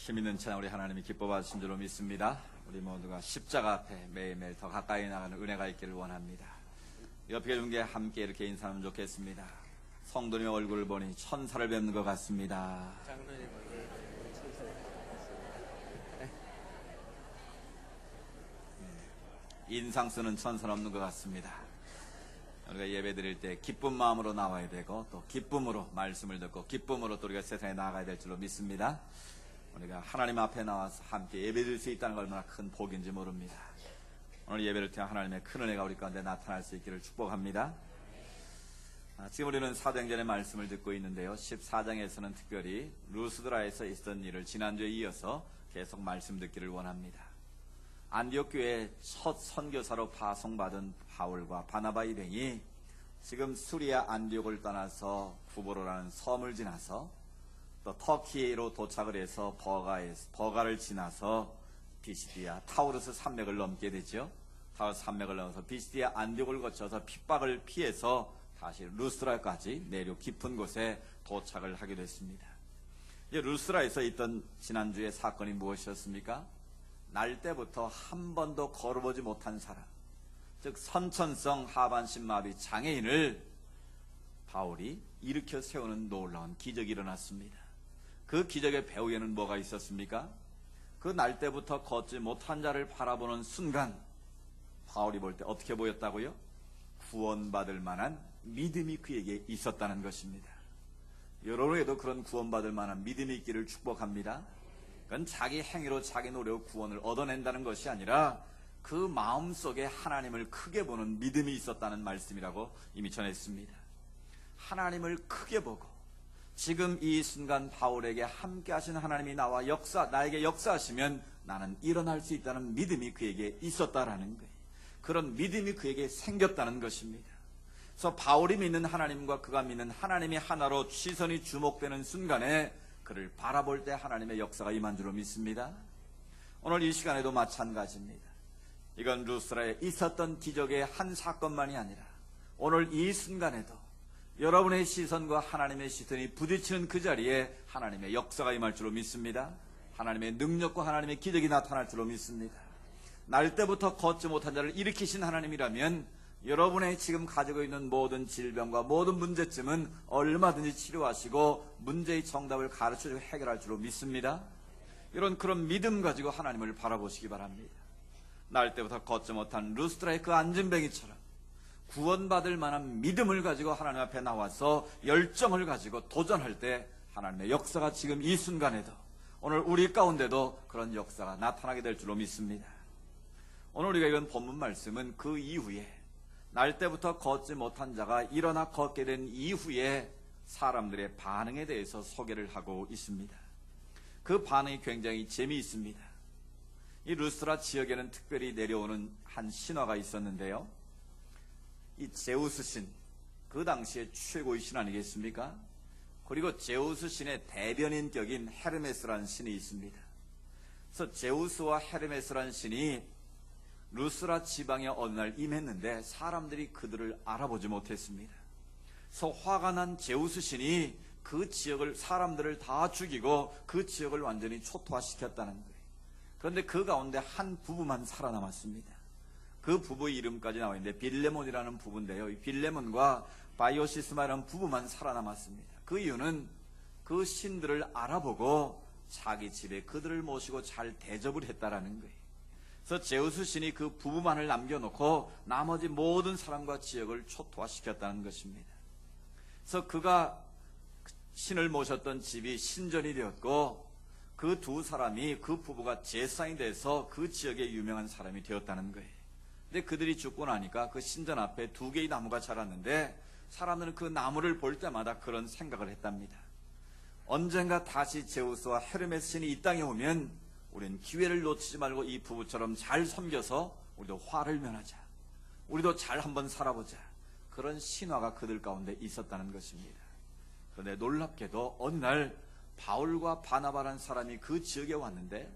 힘있는 찬양 우리 하나님이 기뻐 받으신 줄로 믿습니다. 우리 모두가 십자가 앞에 매일매일 더 가까이 나가는 은혜가 있기를 원합니다. 옆에 계신 게 함께 이렇게 인사하면 좋겠습니다. 성도님의 얼굴을 보니 천사를 뵙는 것 같습니다. 장로님 얼굴을 보니 천사를 뵙는 인상 쓰는 천사는 없는 것 같습니다. 우리가 예배 드릴 때 기쁜 마음으로 나와야 되고 또 기쁨으로 말씀을 듣고 기쁨으로 또 우리가 세상에 나아가야 될 줄로 믿습니다. 우리가 하나님 앞에 나와서 함께 예배 드릴 수 있다는 걸 얼마나 큰 복인지 모릅니다. 오늘 예배를 통해 하나님의 큰 은혜가 우리 가운데 나타날 수 있기를 축복합니다. 지금 우리는 사도행전의 말씀을 듣고 있는데요. 14장에서는 특별히 루스드라에서 있었던 일을 지난주에 이어서 계속 말씀 듣기를 원합니다. 안디옥 교회의 첫 선교사로 파송받은 바울과 바나바 일행이 지금 수리아 안디옥을 떠나서 구보로라는 섬을 지나서 또 터키로 도착을 해서 버가를 지나서 비시디아 타우르스 산맥을 넘게 되죠. 타우르스 산맥을 넘어서 비시디아 안디옥을 거쳐서 핍박을 피해서 다시 루스드라까지 내륙 깊은 곳에 도착을 하게 됐습니다. 이제 루스드라에서 있던 지난주의 사건이 무엇이었습니까? 날 때부터 한 번도 걸어보지 못한 사람, 즉 선천성 하반신 마비 장애인을 바울이 일으켜 세우는 놀라운 기적이 일어났습니다. 그 기적의 배후에는 뭐가 있었습니까? 그 날 때부터 걷지 못한 자를 바라보는 순간 바울이 볼 때 어떻게 보였다고요? 구원받을 만한 믿음이 그에게 있었다는 것입니다. 여러분에게도 그런 구원받을 만한 믿음이 있기를 축복합니다. 그건 자기 행위로 자기 노력으로 구원을 얻어낸다는 것이 아니라 그 마음속에 하나님을 크게 보는 믿음이 있었다는 말씀이라고 이미 전했습니다. 하나님을 크게 보고 지금 이 순간 바울에게 함께 하신 하나님이 나에게 역사하시면 나는 일어날 수 있다는 믿음이 그에게 있었다라는 거예요. 그런 믿음이 그에게 생겼다는 것입니다. 그래서 바울이 믿는 하나님과 그가 믿는 하나님이 하나로 시선이 주목되는 순간에 그를 바라볼 때 하나님의 역사가 임한 줄로 믿습니다. 오늘 이 시간에도 마찬가지입니다. 이건 루스드라에 있었던 기적의 한 사건만이 아니라 오늘 이 순간에도 여러분의 시선과 하나님의 시선이 부딪히는 그 자리에 하나님의 역사가 임할 줄로 믿습니다. 하나님의 능력과 하나님의 기적이 나타날 줄로 믿습니다. 날 때부터 걷지 못한 자를 일으키신 하나님이라면 여러분의 지금 가지고 있는 모든 질병과 모든 문제점은 얼마든지 치료하시고 문제의 정답을 가르쳐주고 해결할 줄로 믿습니다. 그런 믿음 가지고 하나님을 바라보시기 바랍니다. 날 때부터 걷지 못한 루스드라의 그 안진뱅이처럼 구원받을 만한 믿음을 가지고 하나님 앞에 나와서 열정을 가지고 도전할 때 하나님의 역사가 지금 이 순간에도 오늘 우리 가운데도 그런 역사가 나타나게 될 줄로 믿습니다. 오늘 우리가 읽은 본문 말씀은 그 이후에 날 때부터 걷지 못한 자가 일어나 걷게 된 이후에 사람들의 반응에 대해서 소개를 하고 있습니다. 그 반응이 굉장히 재미있습니다. 이 루스드라 지역에는 특별히 내려오는 한 신화가 있었는데요. 이 제우스 신, 그 당시에 최고의 신 아니겠습니까? 그리고 제우스 신의 대변인격인 헤르메스라는 신이 있습니다. 그래서 제우스와 헤르메스라는 신이 루스드라 지방에 어느 날 임했는데 사람들이 그들을 알아보지 못했습니다. 그래서 화가 난 제우스 신이 그 지역을 사람들을 다 죽이고 그 지역을 완전히 초토화시켰다는 거예요. 그런데 그 가운데 한 부부만 살아남았습니다. 그 부부의 이름까지 나와 있는데 빌레몬이라는 부부인데요. 이 빌레몬과 바이오시스마라는 부부만 살아남았습니다. 그 이유는 그 신들을 알아보고 자기 집에 그들을 모시고 잘 대접을 했다라는 거예요. 그래서 제우스 신이 그 부부만을 남겨놓고 나머지 모든 사람과 지역을 초토화시켰다는 것입니다. 그래서 그가 신을 모셨던 집이 신전이 되었고 그 두 사람이 그 부부가 제사장이 돼서 그 지역의 유명한 사람이 되었다는 거예요. 근데 그들이 죽고 나니까 그 신전 앞에 두 개의 나무가 자랐는데 사람들은 그 나무를 볼 때마다 그런 생각을 했답니다. 언젠가 다시 제우스와 헤르메스 신이 이 땅에 오면 우리는 기회를 놓치지 말고 이 부부처럼 잘 섬겨서 우리도 화를 면하자. 우리도 잘 한번 살아보자. 그런 신화가 그들 가운데 있었다는 것입니다. 그런데 놀랍게도 어느 날 바울과 바나바라는 사람이 그 지역에 왔는데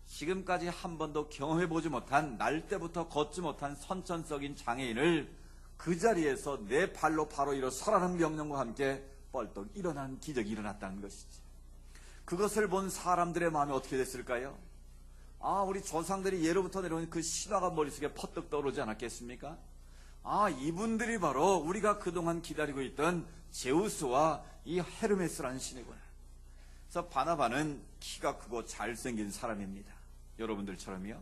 지금까지 한 번도 경험해보지 못한 날 때부터 걷지 못한 선천적인 장애인을 그 자리에서 내 발로 바로 일어서라는 명령과 함께 뻘떡 일어난 기적이 일어났다는 것이지. 그것을 본 사람들의 마음이 어떻게 됐을까요? 아, 우리 조상들이 예로부터 내려온 그 신화가 머릿속에 퍼뜩 떠오르지 않았겠습니까? 아, 이분들이 바로 우리가 그동안 기다리고 있던 제우스와 이 헤르메스라는 신이구나. 그래서 바나바는 키가 크고 잘생긴 사람입니다. 여러분들처럼요.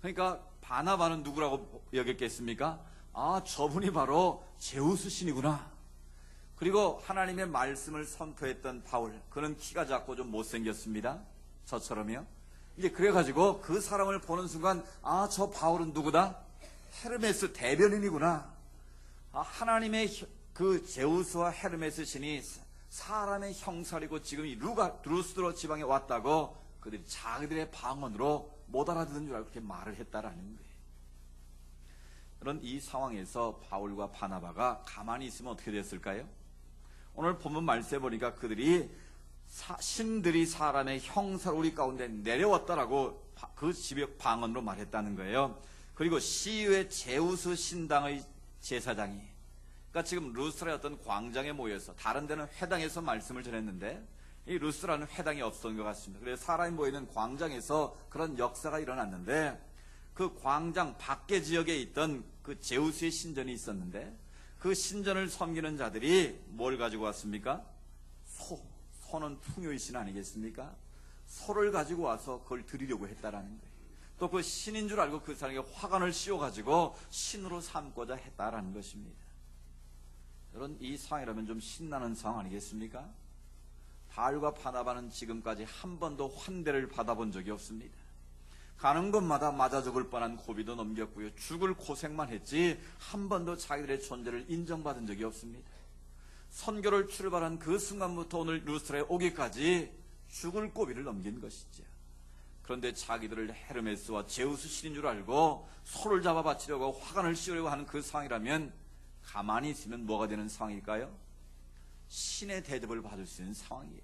그러니까 바나바는 누구라고 여겼겠습니까? 아, 저분이 바로 제우스 신이구나. 그리고 하나님의 말씀을 선포했던 바울, 그는 키가 작고 좀 못생겼습니다. 저처럼요. 이제 그래가지고 그 사람을 보는 순간, 아, 저 바울은 누구다? 헤르메스 대변인이구나. 아, 하나님의 그 제우스와 헤르메스 신이 사람의 형살이고 지금 이 루스드로 지방에 왔다고 그들이 자기들의 방언으로 못 알아듣는 줄 알고 그렇게 말을 했다라는 거예요. 그런 이 상황에서 바울과 바나바가 가만히 있으면 어떻게 됐을까요? 오늘 본문 말씀에 보니까 그들이 신들이 사람의 형사로 우리 가운데 내려왔다라고 그 집의 방언으로 말했다는 거예요. 그리고 시위의 제우스 신당의 제사장이, 그러니까 지금 루스라의 어떤 광장에 모여서, 다른 데는 회당에서 말씀을 전했는데 이 루스라는 회당이 없었던 것 같습니다. 그래서 사람이 모이는 광장에서 그런 역사가 일어났는데, 그 광장 밖에 지역에 있던 그 제우스의 신전이 있었는데, 그 신전을 섬기는 자들이 뭘 가지고 왔습니까? 소는 풍요의 신 아니겠습니까? 소를 가지고 와서 그걸 드리려고 했다라는 거예요. 또 그 신인 줄 알고 그 사람에게 화관을 씌워가지고 신으로 삼고자 했다라는 것입니다. 여러분, 이 상황이라면 좀 신나는 상황 아니겠습니까? 바울과 바나바는 지금까지 한 번도 환대를 받아본 적이 없습니다. 가는 곳마다 맞아 죽을 뻔한 고비도 넘겼고요. 죽을 고생만 했지 한 번도 자기들의 존재를 인정받은 적이 없습니다. 선교를 출발한 그 순간부터 오늘 루스트라에 오기까지 죽을 고비를 넘긴 것이죠. 그런데 자기들을 헤르메스와 제우스 신인 줄 알고 소를 잡아 바치려고 화관을 씌우려고 하는 그 상황이라면 가만히 있으면 뭐가 되는 상황일까요? 신의 대접을 받을 수 있는 상황이에요.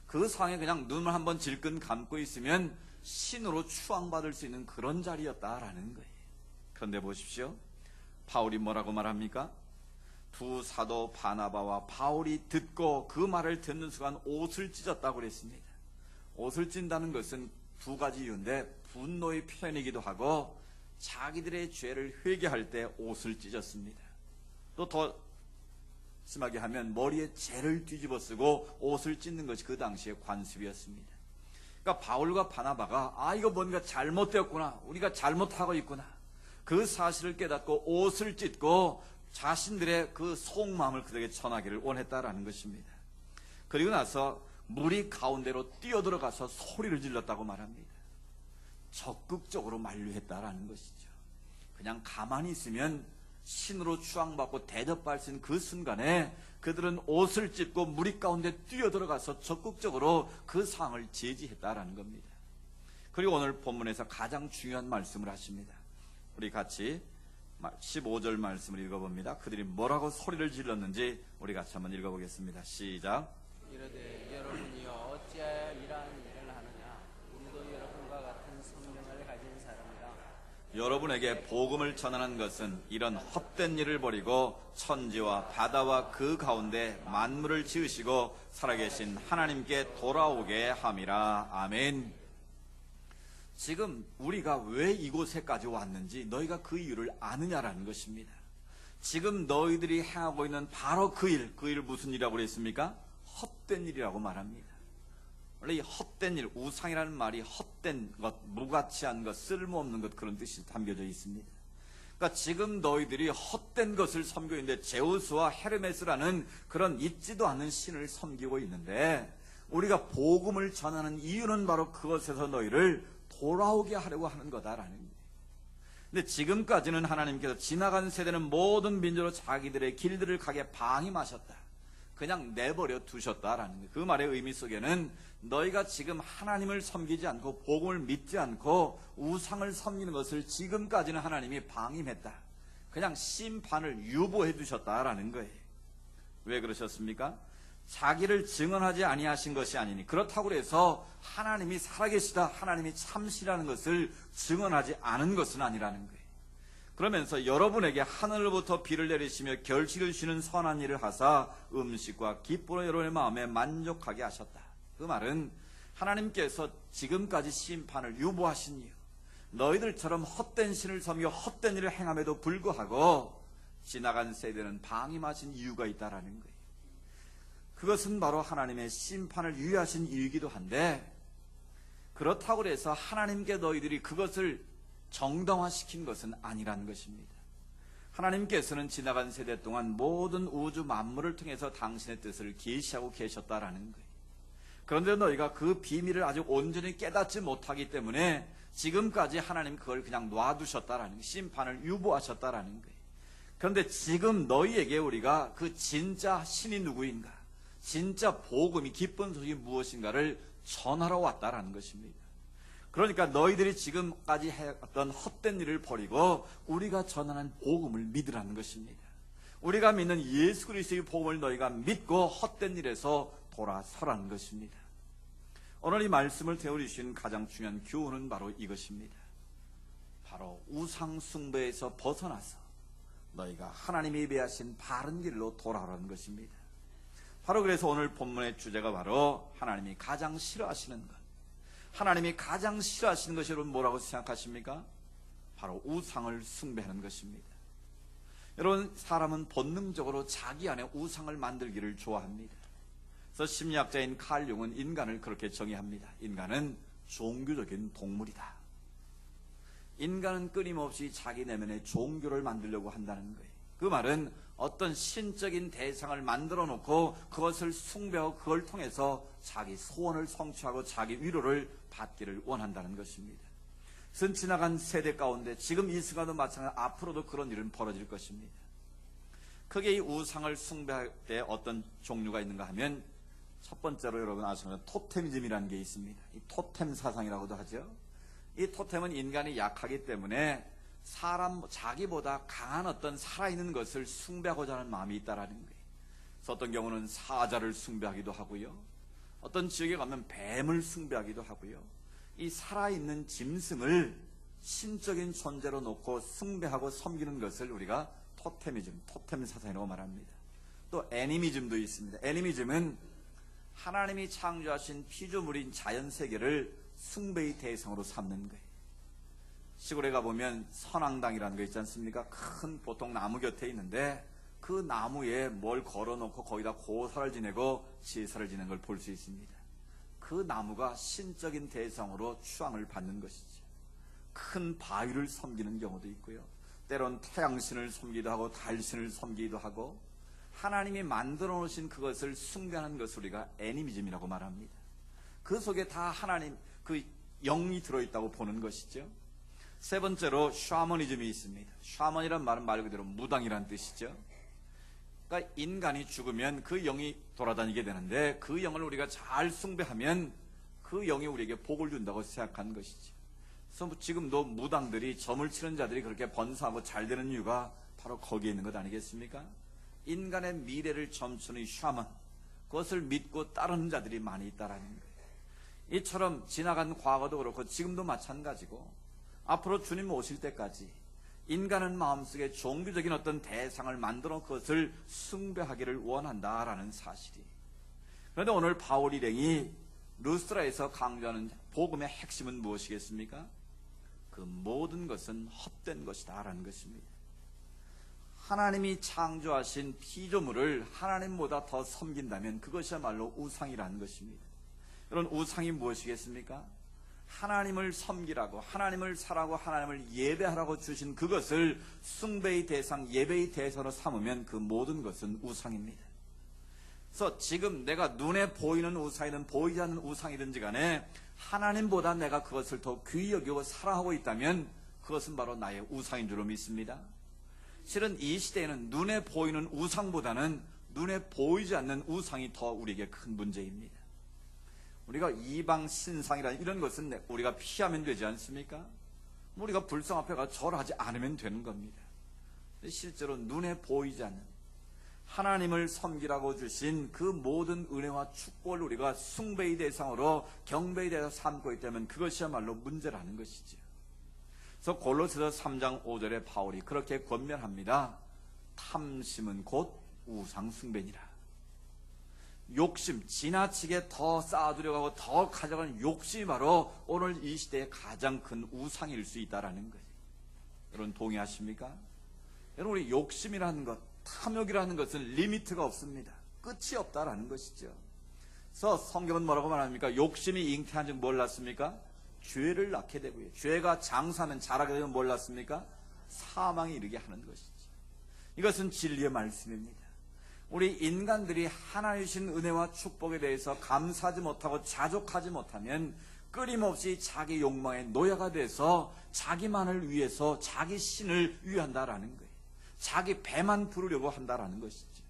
그 상황에 그냥 눈을 한번 질끈 감고 있으면 신으로 추앙받을 수 있는 그런 자리였다라는 거예요. 그런데 보십시오. 바울이 뭐라고 말합니까? 두 사도 바나바와 바울이 듣고 그 말을 듣는 순간 옷을 찢었다고 그랬습니다. 옷을 찐다는 것은 두 가지 이유인데, 분노의 표현이기도 하고 자기들의 죄를 회개할 때 옷을 찢었습니다. 또 더 심하게 하면 머리에 재를 뒤집어 쓰고 옷을 찢는 것이 그 당시의 관습이었습니다. 그러니까 바울과 바나바가 아, 이거 뭔가 잘못되었구나, 우리가 잘못하고 있구나, 그 사실을 깨닫고 옷을 찢고 자신들의 그 속마음을 그들에게 전하기를 원했다라는 것입니다. 그리고 나서 무리 가운데로 뛰어들어가서 소리를 질렀다고 말합니다. 적극적으로 만류했다라는 것이죠. 그냥 가만히 있으면 신으로 추앙받고 대접받을 수 있는 그 순간에 그들은 옷을 찢고 무리 가운데 뛰어들어가서 적극적으로 그 상황을 제지했다라는 겁니다. 그리고 오늘 본문에서 가장 중요한 말씀을 하십니다. 우리 같이 15절 말씀을 읽어봅니다. 그들이 뭐라고 소리를 질렀는지 우리 같이 한번 읽어보겠습니다. 시작. 이르되 여러분이여 어찌하여 이러한 일을 하느냐? 우리도 여러분과 같은 성령을 가진 사람이라. 여러분에게 복음을 전하는 것은 이런 헛된 일을 버리고 천지와 바다와 그 가운데 만물을 지으시고 살아계신 하나님께 돌아오게 함이라. 아멘. 지금 우리가 왜 이곳에까지 왔는지 너희가 그 이유를 아느냐라는 것입니다. 지금 너희들이 행하고 있는 바로 그 일 무슨 일이라고 그랬습니까? 헛된 일이라고 말합니다. 원래 이 헛된 일, 우상이라는 말이 헛된 것, 무가치한 것, 쓸모없는 것, 그런 뜻이 담겨져 있습니다. 그러니까 지금 너희들이 헛된 것을 섬기고 있는데, 제우스와 헤르메스라는 그런 있지도 않은 신을 섬기고 있는데, 우리가 복음을 전하는 이유는 바로 그것에서 너희를 돌아오게 하려고 하는 거다라는 거예요. 근데 지금까지는 하나님께서 지나간 세대는 모든 민족으로 자기들의 길들을 가게 방임하셨다, 그냥 내버려 두셨다라는 거예요. 그 말의 의미 속에는 너희가 지금 하나님을 섬기지 않고 복음을 믿지 않고 우상을 섬기는 것을 지금까지는 하나님이 방임했다, 그냥 심판을 유보해 두셨다라는 거예요. 왜 그러셨습니까? 자기를 증언하지 아니하신 것이 아니니, 그렇다고 해서 하나님이 살아계시다, 하나님이 참시라는 것을 증언하지 않은 것은 아니라는 거예요. 그러면서 여러분에게 하늘로부터 비를 내리시며 결실을 주는 선한 일을 하사 음식과 기쁨으로 여러분의 마음에 만족하게 하셨다. 그 말은 하나님께서 지금까지 심판을 유보하신 이유, 너희들처럼 헛된 신을 섬겨 헛된 일을 행함에도 불구하고 지나간 세대는 방임하신 이유가 있다라는 거예요. 그것은 바로 하나님의 심판을 유예하신 이유이기도 한데, 그렇다고 해서 하나님께 너희들이 그것을 정당화시킨 것은 아니라는 것입니다. 하나님께서는 지나간 세대 동안 모든 우주 만물을 통해서 당신의 뜻을 계시하고 계셨다라는 거예요. 그런데 너희가 그 비밀을 아직 온전히 깨닫지 못하기 때문에 지금까지 하나님 그걸 그냥 놔두셨다라는 거예요. 심판을 유보하셨다라는 거예요. 그런데 지금 너희에게 우리가 그 진짜 신이 누구인가, 진짜 복음이, 기쁜 소식이 무엇인가를 전하러 왔다라는 것입니다. 그러니까 너희들이 지금까지 해왔던 헛된 일을 버리고 우리가 전하는 복음을 믿으라는 것입니다. 우리가 믿는 예수 그리스도의 복음을 너희가 믿고 헛된 일에서 돌아서라는 것입니다. 오늘 이 말씀을 태워주신 가장 중요한 교훈은 바로 이것입니다. 바로 우상 숭배에서 벗어나서 너희가 하나님이 예배하신 바른 길로 돌아오라는 것입니다. 바로 그래서 오늘 본문의 주제가 바로 하나님이 가장 싫어하시는 것. 하나님이 가장 싫어하시는 것이 여러분 뭐라고 생각하십니까? 바로 우상을 숭배하는 것입니다. 여러분, 사람은 본능적으로 자기 안에 우상을 만들기를 좋아합니다. 그래서 심리학자인 칼 융은 인간을 그렇게 정의합니다. 인간은 종교적인 동물이다. 인간은 끊임없이 자기 내면에 종교를 만들려고 한다는 거예요. 그 말은 어떤 신적인 대상을 만들어 놓고 그것을 숭배하고 그걸 통해서 자기 소원을 성취하고 자기 위로를 받기를 원한다는 것입니다. 그것은 지나간 세대 가운데 지금 이 순간도 마찬가지로 앞으로도 그런 일은 벌어질 것입니다. 크게 이 우상을 숭배할 때 어떤 종류가 있는가 하면 첫 번째로 여러분 아시는 토테미즘이라는 게 있습니다. 이 토템 사상이라고도 하죠. 이 토템은 인간이 약하기 때문에 자기보다 강한 어떤 살아있는 것을 숭배하고자 하는 마음이 있다라는 거예요. 그래서 어떤 경우는 사자를 숭배하기도 하고요. 어떤 지역에 가면 뱀을 숭배하기도 하고요. 이 살아있는 짐승을 신적인 존재로 놓고 숭배하고 섬기는 것을 우리가 토테미즘, 토템 사상이라고 말합니다. 또 애니미즘도 있습니다. 애니미즘은 하나님이 창조하신 피조물인 자연세계를 숭배의 대상으로 삼는 거예요. 시골에 가보면 선앙당이라는 거 있지 않습니까? 큰 보통 나무 곁에 있는데 그 나무에 뭘 걸어놓고 거기다 고사를 지내고 제사를 지내는 걸 볼 수 있습니다. 그 나무가 신적인 대상으로 추앙을 받는 것이죠. 큰 바위를 섬기는 경우도 있고요. 때론 태양신을 섬기기도 하고 달신을 섬기기도 하고 하나님이 만들어 놓으신 그것을 숭배하는 것을 우리가 애니미즘이라고 말합니다. 그 속에 다 하나님 그 영이 들어있다고 보는 것이죠. 세 번째로 샤머니즘이 있습니다. 샤머니란 말은 말 그대로 무당이란 뜻이죠. 그러니까 인간이 죽으면 그 영이 돌아다니게 되는데 그 영을 우리가 잘 숭배하면 그 영이 우리에게 복을 준다고 생각한 것이죠. 그래서 지금도 무당들이 점을 치는 자들이 그렇게 번성하고 잘 되는 이유가 바로 거기에 있는 것 아니겠습니까? 인간의 미래를 점치는 샤먼, 그것을 믿고 따르는 자들이 많이 있다라는 거예요. 이처럼 지나간 과거도 그렇고 지금도 마찬가지고 앞으로 주님 오실 때까지 인간은 마음속에 종교적인 어떤 대상을 만들어 그것을 숭배하기를 원한다라는 사실이. 그런데 오늘 바울 일행이 루스트라에서 강조하는 복음의 핵심은 무엇이겠습니까? 그 모든 것은 헛된 것이다 라는 것입니다. 하나님이 창조하신 피조물을 하나님보다 더 섬긴다면 그것이야말로 우상이라는 것입니다. 여러분, 우상이 무엇이겠습니까? 하나님을 섬기라고, 하나님을 사랑하고 하나님을 예배하라고 주신 그것을 숭배의 대상, 예배의 대상으로 삼으면 그 모든 것은 우상입니다. 그래서 지금 내가 눈에 보이는 우상이든 보이지 않는 우상이든지 간에 하나님보다 내가 그것을 더 귀히 여기고 사랑하고 있다면 그것은 바로 나의 우상인 줄로 믿습니다. 실은 이 시대에는 눈에 보이는 우상보다는 눈에 보이지 않는 우상이 더 우리에게 큰 문제입니다. 우리가 이방 신상이라는 이런 것은 우리가 피하면 되지 않습니까? 우리가 불성 앞에 가서 절하지 않으면 되는 겁니다. 실제로 눈에 보이지 않는 하나님을 섬기라고 주신 그 모든 은혜와 축복을 우리가 숭배의 대상으로 경배의 대상으로 삼고 있다면 그것이야말로 문제라는 것이죠. 그래서 골로새서 3장 5절에 바울이 그렇게 권면합니다. 탐심은 곧 우상 숭배니라. 욕심, 지나치게 더 쌓아두려고 하고 더 가져가는 욕심이 바로 오늘 이 시대의 가장 큰 우상일 수 있다는 거예요. 여러분 동의하십니까? 여러분 우리 욕심이라는 것, 탐욕이라는 것은 리미트가 없습니다. 끝이 없다라는 것이죠. 그래서 성경은 뭐라고 말합니까? 욕심이 잉태한 즉 뭘 낳습니까? 죄를 낳게 되고요. 죄가 장사하면 자라게 되면 뭘 낳습니까? 사망에 이르게 하는 것이죠. 이것은 진리의 말씀입니다. 우리 인간들이 하나님 주신 은혜와 축복에 대해서 감사하지 못하고 자족하지 못하면 끊임없이 자기 욕망의 노예가 돼서 자기만을 위해서 자기 신을 위한다라는 거예요. 자기 배만 부르려고 한다라는 것이죠.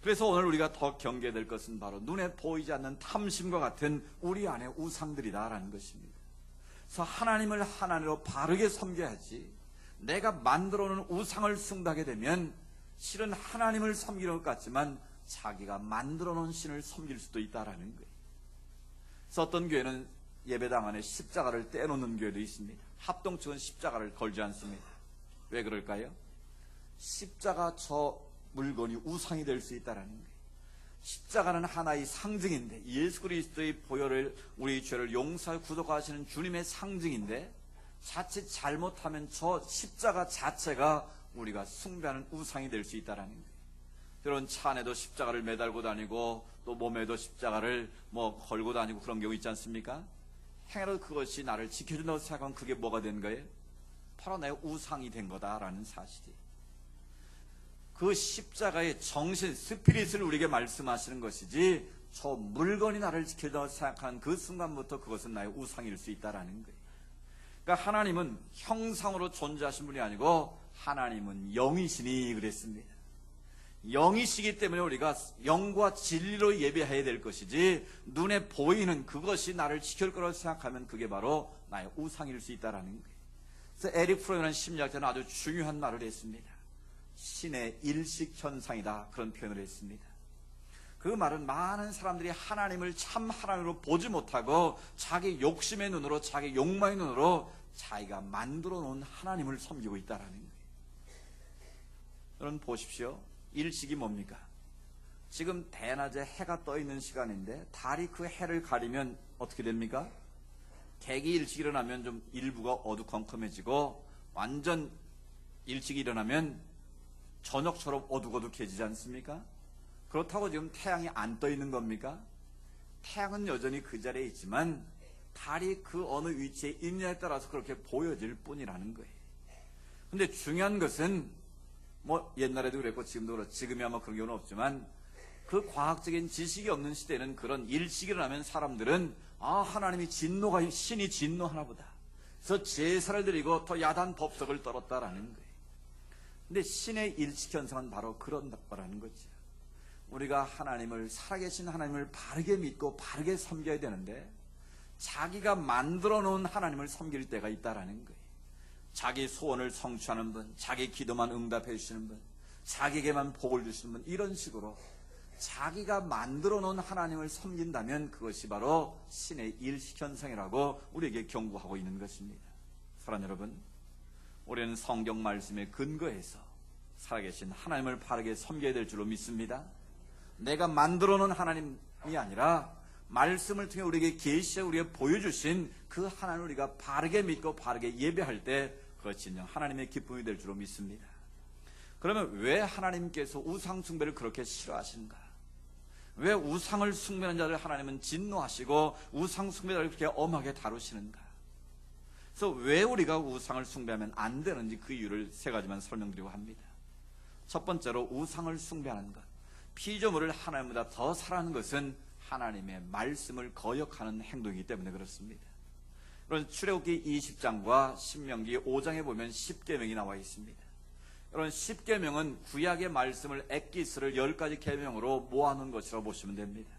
그래서 오늘 우리가 더 경계될 것은 바로 눈에 보이지 않는 탐심과 같은 우리 안의 우상들이다라는 것입니다. 그래서 하나님을 하나님으로 바르게 섬겨야지, 내가 만들어 놓은 우상을 숭배하게 되면 실은 하나님을 섬기는 것 같지만 자기가 만들어 놓은 신을 섬길 수도 있다라는 거예요. 그래서 어떤 교회는 예배당 안에 십자가를 떼놓는 교회도 있습니다. 합동 측은 십자가를 걸지 않습니다. 왜 그럴까요? 십자가 저 물건이 우상이 될 수 있다라는 거예요. 십자가는 하나의 상징인데, 예수 그리스도의 보혈을, 우리 죄를 용서하여 구속하시는 주님의 상징인데, 자칫 잘못하면 저 십자가 자체가 우리가 숭배하는 우상이 될 수 있다라는 거예요. 여러분 차 안에도 십자가를 매달고 다니고 또 몸에도 십자가를 걸고 다니고 그런 경우 있지 않습니까? 행여라도 그것이 나를 지켜준다고 생각하면 그게 뭐가 된 거예요? 바로 내 우상이 된 거다라는 사실이. 그 십자가의 정신, 스피릿을 우리에게 말씀하시는 것이지, 저 물건이 나를 지켜준다고 생각하는 그 순간부터 그것은 나의 우상일 수 있다라는 거예요. 그러니까 하나님은 형상으로 존재하신 분이 아니고 하나님은 영이시니 그랬습니다. 영이시기 때문에 우리가 영과 진리로 예배해야 될 것이지, 눈에 보이는 그것이 나를 지킬 거라고 생각하면 그게 바로 나의 우상일 수 있다는 거예요. 그래서 에릭 프로이라는 심리학자는 아주 중요한 말을 했습니다. 신의 일식 현상이다, 그런 표현을 했습니다. 그 말은 많은 사람들이 하나님을 참 하나님으로 보지 못하고 자기 욕심의 눈으로, 자기 욕망의 눈으로 자기가 만들어 놓은 하나님을 섬기고 있다는 거예요. 여러분 보십시오. 일식이 뭡니까? 지금 대낮에 해가 떠 있는 시간인데 달이 그 해를 가리면 어떻게 됩니까? 개기 일찍 일어나면 좀 일부가 어두컴컴해지고, 완전 일찍 일어나면 저녁처럼 어둑어둑해지지 않습니까? 그렇다고 지금 태양이 안 떠 있는 겁니까? 태양은 여전히 그 자리에 있지만 달이 그 어느 위치에 있느냐에 따라서 그렇게 보여질 뿐이라는 거예요. 근데 중요한 것은 옛날에도 그랬고 지금도 그렇고, 지금이 아마 그런 경우는 없지만 그 과학적인 지식이 없는 시대는 그런 일식이 일어나면 사람들은 하나님이 신이 진노하나 보다, 그래서 제사를 드리고 더 야단 법석을 떨었다라는 거예요. 근데 신의 일식 현상은 바로 그런 거라는 거죠. 우리가 하나님을, 살아계신 하나님을 바르게 믿고 바르게 섬겨야 되는데 자기가 만들어 놓은 하나님을 섬길 때가 있다라는 거예요. 자기 소원을 성취하는 분, 자기 기도만 응답해 주시는 분, 자기에게만 복을 주시는 분, 이런 식으로 자기가 만들어 놓은 하나님을 섬긴다면 그것이 바로 신의 일식 현상이라고 우리에게 경고하고 있는 것입니다. 사랑하는 여러분, 우리는 성경 말씀에 근거해서 살아계신 하나님을 바르게 섬겨야 될 줄로 믿습니다. 내가 만들어 놓은 하나님이 아니라 말씀을 통해 우리에게 계시해 우리에게 보여주신 그 하나님을 우리가 바르게 믿고 바르게 예배할 때 그것이 진정 하나님의 기쁨이 될 줄로 믿습니다. 그러면 왜 하나님께서 우상 숭배를 그렇게 싫어하시는가? 왜 우상을 숭배하는 자를 하나님은 진노하시고 우상 숭배자를 그렇게 엄하게 다루시는가? 그래서 왜 우리가 우상을 숭배하면 안 되는지 그 이유를 세 가지만 설명드리고 합니다. 첫 번째로, 우상을 숭배하는 것, 피조물을 하나님보다 더 사랑하는 것은 하나님의 말씀을 거역하는 행동이기 때문에 그렇습니다. 여러분 출애굽기 20장과 신명기 5장에 보면 10계명이 나와 있습니다. 여러분 10계명은 구약의 말씀을, 엑기스를 10가지 계명으로 모아놓은 것이라고 보시면 됩니다.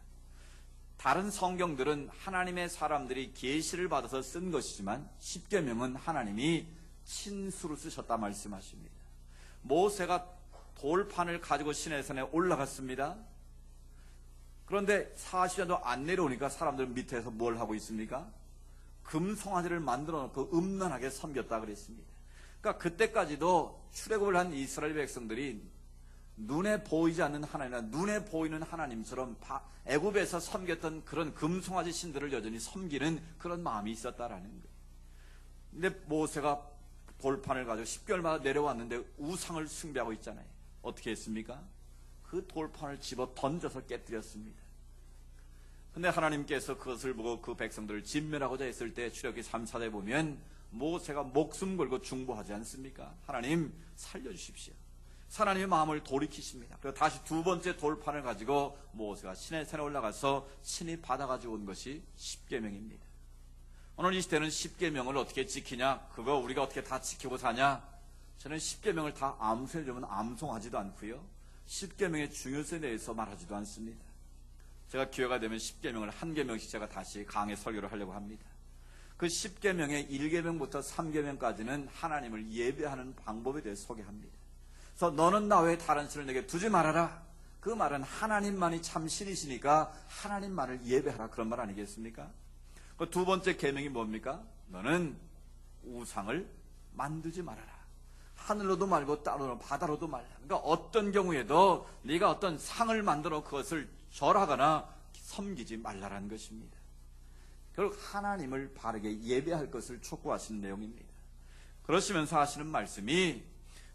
다른 성경들은 하나님의 사람들이 계시를 받아서 쓴 것이지만 10계명은 하나님이 친수로 쓰셨다 말씀하십니다. 모세가 돌판을 가지고 시내산에 올라갔습니다. 그런데 40년도 안 내려오니까 사람들 밑에서 뭘 하고 있습니까? 금송아지를 만들어 놓고 음란하게 섬겼다 그랬습니다. 그러니까 그때까지도 출애굽을 한 이스라엘 백성들이 눈에 보이지 않는 하나님이나 눈에 보이는 하나님처럼 애굽에서 섬겼던 그런 금송아지 신들을 여전히 섬기는 그런 마음이 있었다라는 거예요. 근데 모세가 돌판을 가지고 10개월마다 내려왔는데 우상을 숭배하고 있잖아요. 어떻게 했습니까? 그 돌판을 집어 던져서 깨뜨렸습니다. 근데 하나님께서 그것을 보고 그 백성들을 진멸하고자 했을 때 출애굽기 3, 4에 보면 모세가 목숨 걸고 중보하지 않습니까? 하나님 살려주십시오. 하나님의 마음을 돌이키십니다. 그리고 다시 두 번째 돌판을 가지고 모세가 시내 산에 올라가서 친히 받아가지고 온 것이 십계명입니다. 오늘 이 시대는 십계명을 어떻게 지키냐? 그거 우리가 어떻게 다 지키고 사냐? 저는 십계명을 다 암송해주면 암송하지도 않고요. 십계명의 중요성에 대해서 말하지도 않습니다. 제가 기회가 되면 십계명을 한 계명씩 제가 다시 강의 설교를 하려고 합니다. 그 십계명의 1계명부터 3계명까지는 하나님을 예배하는 방법에 대해 소개합니다. 그래서 너는 나 외에 다른 신을 내게 두지 말아라. 그 말은 하나님만이 참 신이시니까 하나님만을 예배하라, 그런 말 아니겠습니까? 그 두 번째 계명이 뭡니까? 너는 우상을 만들지 말아라. 하늘로도 말고 땅으로 바다로도 말라. 그러니까 어떤 경우에도 네가 어떤 상을 만들어 그것을 절하거나 섬기지 말라라는 것입니다. 결국 하나님을 바르게 예배할 것을 촉구하시는 내용입니다. 그러시면서 하시는 말씀이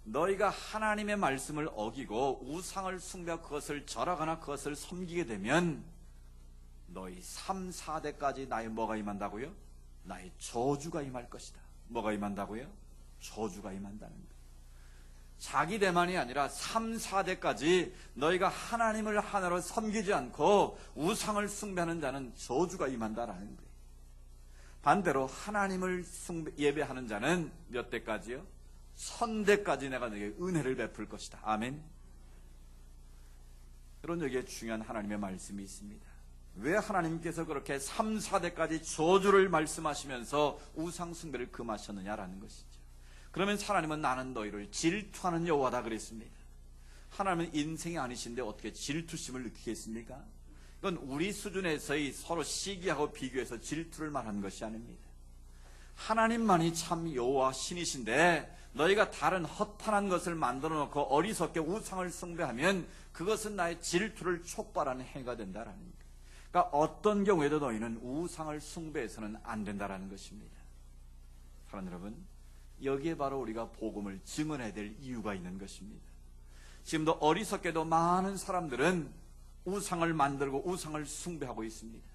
너희가 하나님의 말씀을 어기고 우상을 숭배하고 그것을 절하거나 그것을 섬기게 되면 너희 3, 4대까지 나의 뭐가 임한다고요? 나의 저주가 임할 것이다. 뭐가 임한다고요? 저주가 임한다는 거예요. 자기 대만이 아니라 3, 4대까지 너희가 하나님을 하나로 섬기지 않고 우상을 숭배하는 자는 저주가 임한다라는 거예요. 반대로 하나님을 예배하는 자는 몇 대까지요? 1000대까지 내가 너에게 은혜를 베풀 것이다. 아멘. 그런 여기에 중요한 하나님의 말씀이 있습니다. 왜 하나님께서 그렇게 3, 4대까지 저주를 말씀하시면서 우상 숭배를 금하셨느냐라는 것이죠. 그러면 하나님은 나는 너희를 질투하는 여호와다 그랬습니다. 하나님은 인생이 아니신데 어떻게 질투심을 느끼겠습니까? 이건 우리 수준에서의 서로 시기하고 비교해서 질투를 말하는 것이 아닙니다. 하나님만이 참 여호와 신이신데 너희가 다른 허탄한 것을 만들어 놓고 어리석게 우상을 숭배하면 그것은 나의 질투를 촉발하는 행위가 된다라는 거예요. 그러니까 어떤 경우에도 너희는 우상을 숭배해서는 안 된다라는 것입니다. 사랑하는 여러분, 여기에 바로 우리가 복음을 증언해야 될 이유가 있는 것입니다. 지금도 어리석게도 많은 사람들은 우상을 만들고 우상을 숭배하고 있습니다.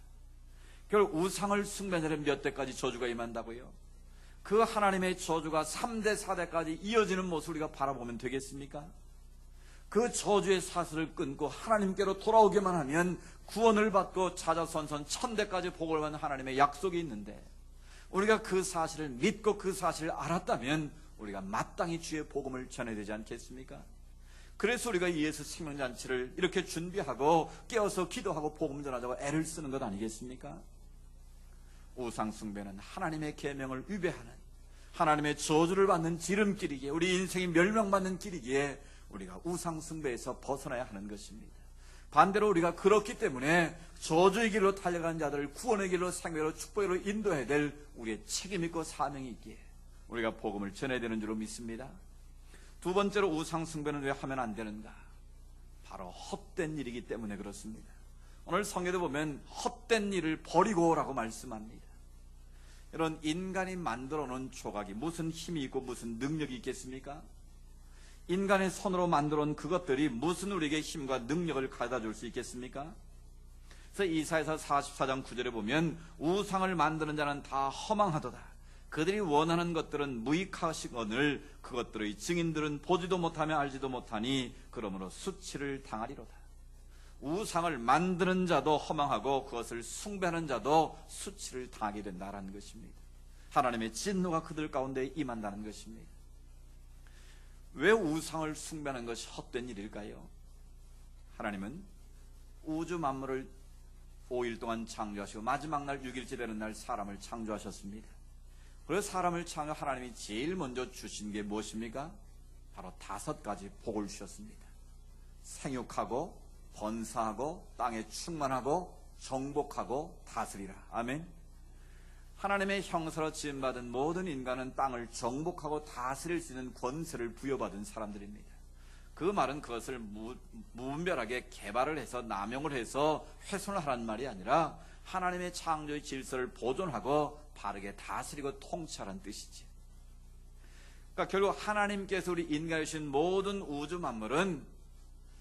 결국 우상을 숭배하려면 몇 대까지 저주가 임한다고요? 그 하나님의 저주가 3대, 4대까지 이어지는 모습을 우리가 바라보면 되겠습니까? 그 저주의 사슬을 끊고 하나님께로 돌아오기만 하면 구원을 받고 자자손손 1000대까지 복을 받는 하나님의 약속이 있는데 우리가 그 사실을 믿고 그 사실을 알았다면 우리가 마땅히 주의 복음을 전해야 되지 않겠습니까? 그래서 우리가 예수 생명잔치를 이렇게 준비하고 깨어서 기도하고 복음 전하자고 애를 쓰는 것 아니겠습니까? 우상 숭배는 하나님의 계명을 위배하는 하나님의 저주를 받는 지름길이기에 우리 인생이 멸망받는 길이기에 우리가 우상 숭배에서 벗어나야 하는 것입니다. 반대로 우리가 그렇기 때문에 저주의 길로 달려가는 자들을 구원의 길로 생명으로 축복의 길로 인도해야 될 우리의 책임 있고 사명이 있기에 우리가 복음을 전해야 되는 줄로 믿습니다. 두 번째로 우상 숭배는 왜 하면 안 되는가? 바로 헛된 일이기 때문에 그렇습니다. 오늘 성경에 보면 헛된 일을 버리고라고 말씀합니다. 이런 인간이 만들어 놓은 조각이 무슨 힘이 있고 무슨 능력이 있겠습니까? 인간의 손으로 만들어 놓은 그것들이 무슨 우리에게 힘과 능력을 가져다 줄 수 있겠습니까? 그래서 이사야서 44장 9절에 보면 우상을 만드는 자는 다 허망하도다. 그들이 원하는 것들은 무익하시거늘 그것들의 증인들은 보지도 못하며 알지도 못하니 그러므로 수치를 당하리로다. 우상을 만드는 자도 허망하고 그것을 숭배하는 자도 수치를 당하게 된다는 것입니다. 하나님의 진노가 그들 가운데 임한다는 것입니다. 왜 우상을 숭배하는 것이 헛된 일일까요? 하나님은 우주 만물을 5일 동안 창조하시고 마지막 날 6일째 되는 날 사람을 창조하셨습니다. 그래서 사람을 창조 하나님이 제일 먼저 주신 게 무엇입니까? 바로 5가지 복을 주셨습니다. 생육하고 번사하고 땅에 충만하고 정복하고 다스리라. 아멘. 하나님의 형상으로 지음받은 모든 인간은 땅을 정복하고 다스릴 수 있는 권세를 부여받은 사람들입니다. 그 말은 그것을 무분별하게 개발을 해서 남용을 해서 훼손을 하라는 말이 아니라 하나님의 창조의 질서를 보존하고 바르게 다스리고 통치하라는 뜻이지. 그러니까 결국 하나님께서 우리 인간에 주신 모든 우주 만물은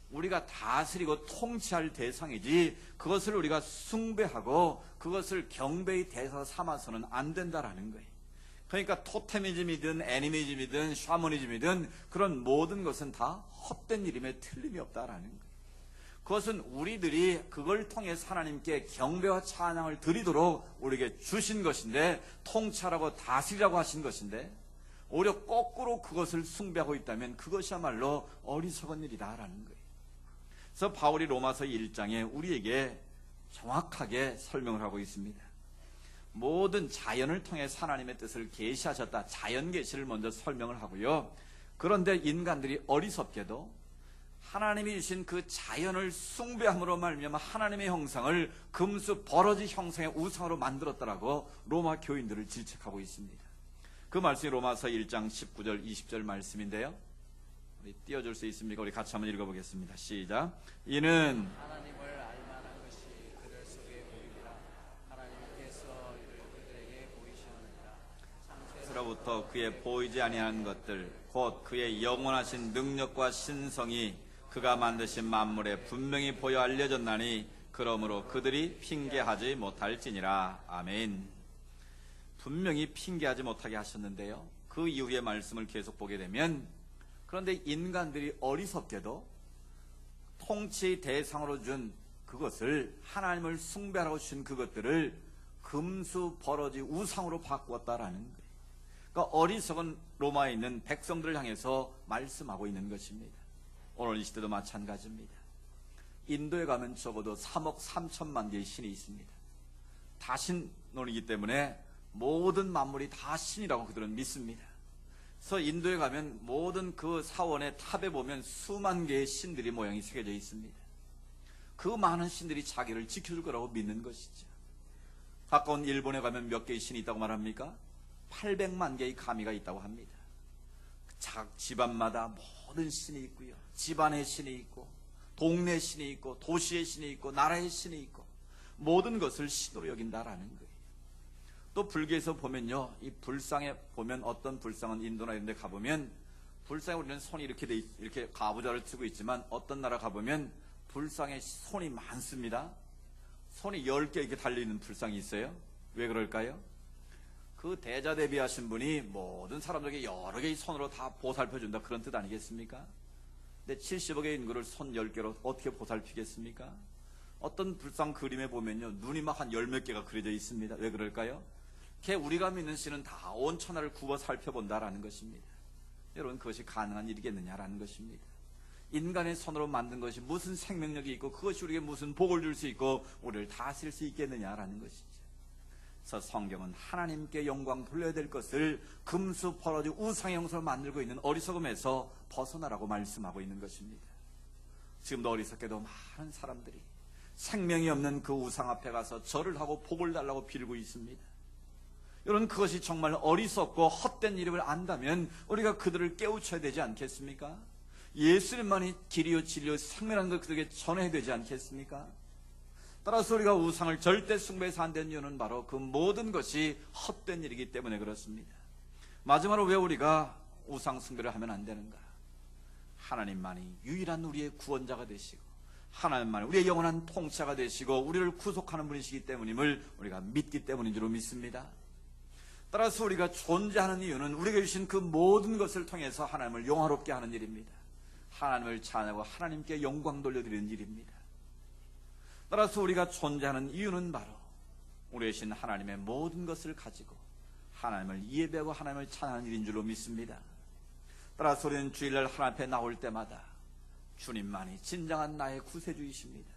우리가 다스리고 통치할 대상이지 그것을 우리가 숭배하고 그것을 경배의 대사 삼아서는 안 된다라는 거예요. 그러니까 토테미즘이든 애니미즘이든 샤머니즘이든 그런 모든 것은 다 헛된 일임에 틀림이 없다라는 거예요. 그것은 우리들이 그걸 통해서 하나님께 경배와 찬양을 드리도록 우리에게 주신 것인데, 통치하라고 다스리라고 하신 것인데, 오히려 거꾸로 그것을 숭배하고 있다면 그것이야말로 어리석은 일이다라는 거예요. 그래서 바울이 로마서 1장에 우리에게 정확하게 설명을 하고 있습니다. 모든 자연을 통해서 하나님의 뜻을 계시하셨다. 자연 계시를 먼저 설명을 하고요. 그런데 인간들이 어리석게도 하나님이 주신 그 자연을 숭배함으로 말미암아 하나님의 형상을 금수 버러지 형상의 우상으로 만들었다라고 로마 교인들을 질책하고 있습니다. 그 말씀이 로마서 1장 19절 20절 말씀인데요. 우리 띄워줄 수 있습니까? 우리 같이 한번 읽어보겠습니다. 시작. 이는 하나님을 알만한 것이 그들 속에 보이리라. 하나님께서 이를 그들에게 보이시느니라. 창세로부터 그의 보이지 아니하는 것들 곧 그의 영원하신 능력과 신성이 그가 만드신 만물에 분명히 보여 알려졌나니 그러므로 그들이 핑계하지 못할지니라. 아멘. 분명히 핑계하지 못하게 하셨는데요. 그 이후의 말씀을 계속 보게 되면, 그런데 인간들이 어리석게도 통치 대상으로 준 그것을, 하나님을 숭배하라고 주신 그것들을 금수 버러지 우상으로 바꾸었다라는 거예요. 그러니까 어리석은 로마에 있는 백성들을 향해서 말씀하고 있는 것입니다. 오늘 이 시대도 마찬가지입니다. 인도에 가면 적어도 3억 3천만 개의 신이 있습니다. 다 신론이기 때문에 모든 만물이 다 신이라고 그들은 믿습니다. 그래서 인도에 가면 모든 그 사원의 탑에 보면 수만 개의 신들이 모양이 새겨져 있습니다. 그 많은 신들이 자기를 지켜줄 거라고 믿는 것이죠. 가까운 일본에 가면 몇 개의 신이 있다고 말합니까? 800만 개의 가미가 있다고 합니다. 각 집안마다 모든 신이 있고요. 집안의 신이 있고, 동네 신이 있고, 도시의 신이 있고, 나라의 신이 있고, 모든 것을 신으로 여긴다라는 거예요. 또 불교에서 보면요, 이 불상에 보면, 어떤 불상은 인도나 이런 데 가보면 불상에 우리는 손이 이렇게 가부좌를 쓰고 있지만, 어떤 나라 가보면 불상에 손이 많습니다. 손이 10개 이렇게 달려있는 불상이 있어요. 왜 그럴까요? 그 대자대비하신 분이 모든 사람들에게 여러 개의 손으로 다 보살펴준다, 그런 뜻 아니겠습니까? 근데 70억의 인구를 손 10개로 어떻게 보살피겠습니까? 어떤 불상 그림에 보면요, 눈이 막 한 10몇 개가 그려져 있습니다. 왜 그럴까요? 걔 우리가 믿는 신은 다 온 천하를 굽어 살펴본다라는 것입니다. 여러분, 그것이 가능한 일이겠느냐라는 것입니다. 인간의 손으로 만든 것이 무슨 생명력이 있고 그것이 우리에게 무슨 복을 줄 수 있고 우리를 다스릴 수 있겠느냐라는 것이죠. 그래서 성경은 하나님께 영광 돌려야 될 것을 금수 버러지 우상의 형상으로 만들고 있는 어리석음에서 벗어나라고 말씀하고 있는 것입니다. 지금도 어리석게도 많은 사람들이 생명이 없는 그 우상 앞에 가서 절을 하고 복을 달라고 빌고 있습니다. 여러분, 그것이 정말 어리석고 헛된 일임을 안다면 우리가 그들을 깨우쳐야 되지 않겠습니까? 예수님만이 길이요 진리요 생명이라는 걸 그들에게 전해야 되지 않겠습니까? 따라서 우리가 우상을 절대 숭배해서 안 되는 이유는 바로 그 모든 것이 헛된 일이기 때문에 그렇습니다. 마지막으로 왜 우리가 우상 숭배를 하면 안 되는가? 하나님만이 유일한 우리의 구원자가 되시고 하나님만이 우리의 영원한 통치자가 되시고 우리를 구속하는 분이시기 때문임을 우리가 믿기 때문인 줄 믿습니다. 따라서 우리가 존재하는 이유는 우리에게 주신 그 모든 것을 통해서 하나님을 영화롭게 하는 일입니다. 하나님을 찬양하고 하나님께 영광 돌려드리는 일입니다. 따라서 우리가 존재하는 이유는 바로 우리의 신 하나님의 모든 것을 가지고 하나님을 예배하고 하나님을 찬양하는 일인 줄로 믿습니다. 따라서 우리는 주일날 하나님 앞에 나올 때마다 주님만이 진정한 나의 구세주이십니다.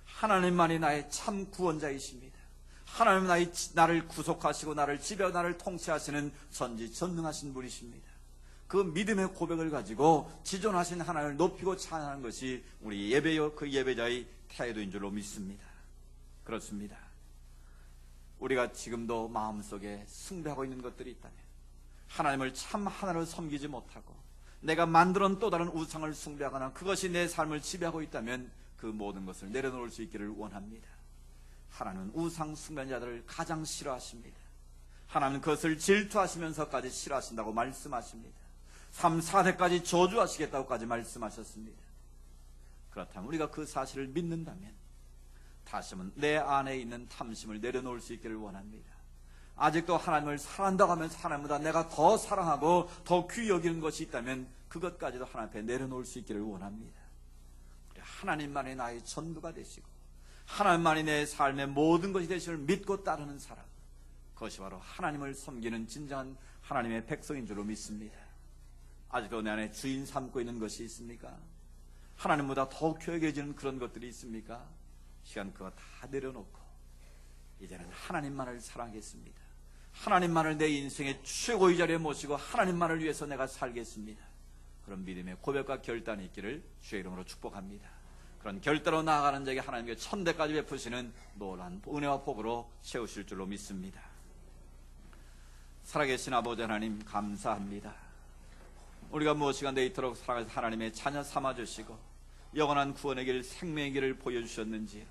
하나님만이 나의 참 구원자이십니다. 하나님은 나를 구속하시고 나를 지배하고 나를 통치하시는 전지전능하신 분이십니다. 그 믿음의 고백을 가지고 지존하신 하나님을 높이고 찬양하는 것이 우리 예배요 그 예배자의 태도인 줄로 믿습니다. 그렇습니다. 우리가 지금도 마음속에 숭배하고 있는 것들이 있다면, 하나님을 참 하나로 섬기지 못하고 내가 만들어놓은 또 다른 우상을 숭배하거나 그것이 내 삶을 지배하고 있다면 그 모든 것을 내려놓을 수 있기를 원합니다. 하나님은 우상 숭배자들을 가장 싫어하십니다. 하나님은 그것을 질투하시면서까지 싫어하신다고 말씀하십니다. 3, 4대까지 저주하시겠다고까지 말씀하셨습니다. 그렇다면 우리가 그 사실을 믿는다면 다시 한번 내 안에 있는 탐심을 내려놓을 수 있기를 원합니다. 아직도 하나님을 사랑한다고 하면서 하나님보다 내가 더 사랑하고 더 귀히 여기는 것이 있다면 그것까지도 하나님 앞에 내려놓을 수 있기를 원합니다. 하나님만이 나의 전부가 되시고 하나님만이 내 삶의 모든 것이 되심을 믿고 따르는 사람, 그것이 바로 하나님을 섬기는 진정한 하나님의 백성인 줄로 믿습니다. 아직도 내 안에 주인 삼고 있는 것이 있습니까? 하나님보다 더 귀하게지는 그런 것들이 있습니까? 시간 그거 다 내려놓고 이제는 하나님만을 사랑하겠습니다. 하나님만을 내 인생의 최고의 자리에 모시고 하나님만을 위해서 내가 살겠습니다. 그런 믿음의 고백과 결단이 있기를 주의 이름으로 축복합니다. 그런 결단으로 나아가는 자에게 하나님께 천대까지 베푸시는 놀라운 은혜와 복으로 채우실 줄로 믿습니다. 살아계신 아버지 하나님 감사합니다. 우리가 무엇이간데 이토록 살아가서 하나님의 자녀 삼아주시고 영원한 구원의 길, 생명의 길을 보여주셨는지,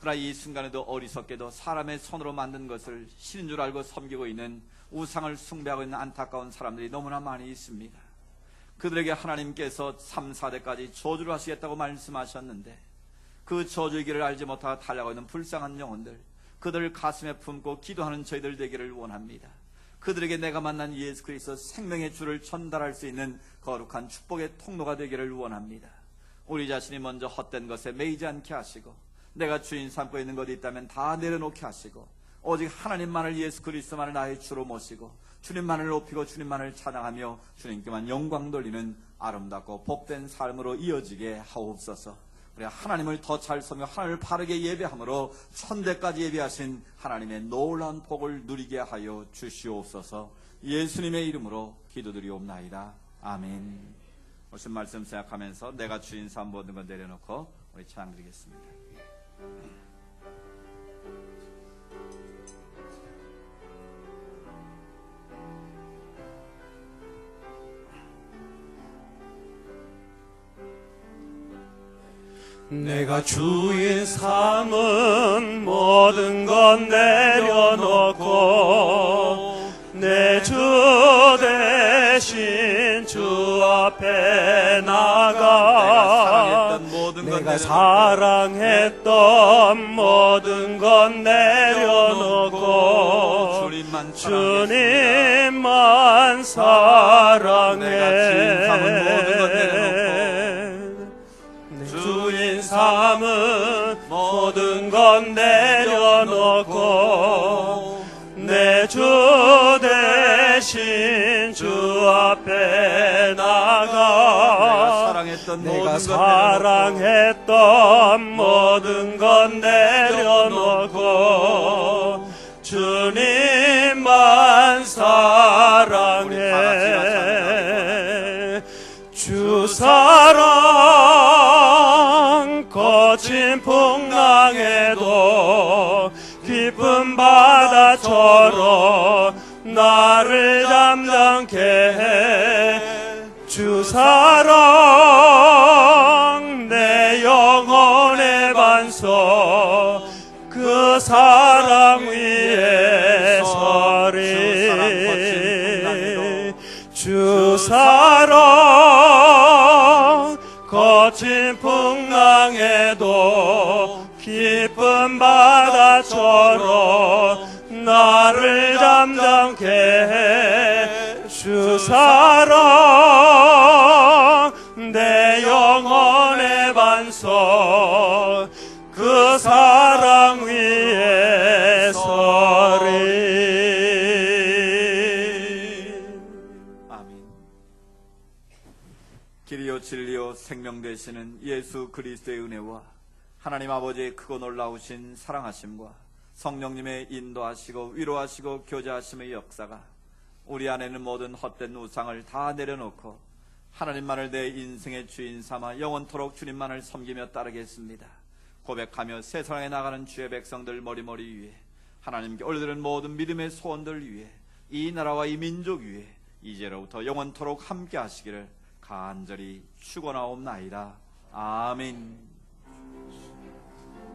그러나 이 순간에도 어리석게도 사람의 손으로 만든 것을 신인 줄 알고 섬기고 있는 우상을 숭배하고 있는 안타까운 사람들이 너무나 많이 있습니다. 그들에게 하나님께서 3, 4대까지 저주를 하시겠다고 말씀하셨는데 그 저주의 길을 알지 못하고 달려가고 있는 불쌍한 영혼들, 그들을 가슴에 품고 기도하는 저희들 되기를 원합니다. 그들에게 내가 만난 예수 그리스도 생명의 주를 전달할 수 있는 거룩한 축복의 통로가 되기를 원합니다. 우리 자신이 먼저 헛된 것에 매이지 않게 하시고 내가 주인 삼고 있는 것이 있다면 다 내려놓게 하시고 오직 하나님만을, 예수 그리스도만을 나의 주로 모시고 주님만을 높이고 주님만을 찬양하며 주님께만 영광 돌리는 아름답고 복된 삶으로 이어지게 하옵소서. 우리가 하나님을 더 잘 섬겨 하나님을 바르게 예배함으로 천대까지 예배하신 하나님의 놀라운 복을 누리게 하여 주시옵소서. 예수님의 이름으로 기도드리옵나이다. 아멘. 오신 말씀 생각하면서 내가 주인 삼 모든 것 내려놓고 우리 찬양드리겠습니다. 내가 주인 삼은 모든 것 내려놓고 내 주 대신 주 앞에 나가 내가 사랑했던 모든 것 내려놓고 주님만 사랑해. 주인 삼은 모든 것 내려놓고 내 주 대신 주 앞에 나가 내가 사랑했던 모든 것 내려놓고 주님만 사랑해. 주 사랑 거친 풍랑에도 깊은 바다처럼 나를 잠잠케 해. 주 사랑 내 영혼의 반석 그 사랑 위에 서리. 주 사랑 거친 풍랑에도 깊은 바다처럼 나를 잠잠케 해. 주 사랑 내 영혼의 반석 그 사랑 위에 서리. 아멘. 길이요 진리요 생명 되시는 예수 그리스도의 은혜와 하나님 아버지의 크고 놀라우신 사랑하심과 성령님의 인도하시고 위로하시고 교제하심의 역사가 우리 안에는 모든 헛된 우상을 다 내려놓고 하나님만을 내 인생의 주인 삼아 영원토록 주님만을 섬기며 따르겠습니다 고백하며 세상에 나가는 주의 백성들 머리머리 위에 하나님께 올려드리는 모든 믿음의 소원들 위에 이 나라와 이 민족 위에 이제로부터 영원토록 함께 하시기를 간절히 축원하옵나이다. 아멘.